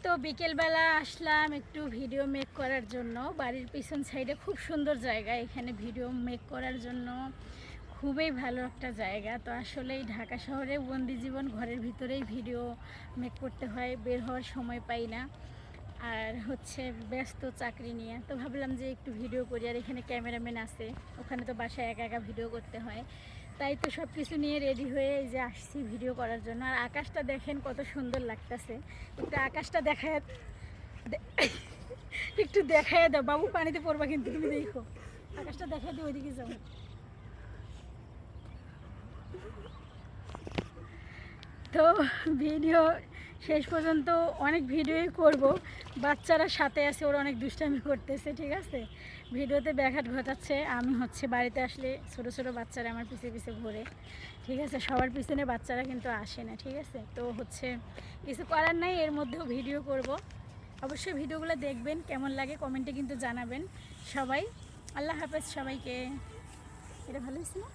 তো বিকেলবেলা আসলাম একটু ভিডিও মেক করার জন্য। বাড়ির পিছন সাইডে খুব সুন্দর জায়গা, এখানে ভিডিও মেক করার জন্য খুবই ভালো একটা জায়গা। তো আসলেই ঢাকা শহরে বন্দি জীবন, ঘরের ভিতরেই ভিডিও মেক করতে হয়, বের হওয়ার সময় পাই না। আর হচ্ছে ব্যস্ত চাকরি নিয়ে, তো ভাবলাম যে একটু ভিডিও করি। আর এখানে ক্যামেরাম্যান আছে, ওখানে তো বাসায় একা একা ভিডিও করতে হয়। তাই তো সব কিছু নিয়ে রেডি হয়ে এই যে আসছি ভিডিও করার জন্য। আর আকাশটা দেখেন কত সুন্দর লাগতেছে। একটু আকাশটা দেখায় একটু দেখায় দাও বাবু, পানিতে পড়বা কিন্তু, তুমি দেখো আকাশটা দেখায় দিও, ওইদিকে যাও। তো ভিডিও শেষ পর্যন্ত অনেক ভিডিওই করব। বাচ্চারা সাথে আছে, ওরা অনেক দুষ্টামি করতেছে, ঠিক আছে, ভিডিওতে ব্যাঘাত ঘটাচ্ছে। আমি হচ্ছে বাড়িতে আসলে ছোটো ছোটো বাচ্চারা আমার পিছে পিছে ঘোরে, ঠিক আছে, সবার পিছনে বাচ্চারা কিন্তু আসে না, ঠিক আছে। তো হচ্ছে কিছু করার নাই, এর মধ্যেও ভিডিও করব। অবশ্যই ভিডিওগুলো দেখবেন, কেমন লাগে কমেন্টে কিন্তু জানাবেন সবাই। আল্লাহ হাফেজ সবাইকে। এটা ভালো হয়েছে না?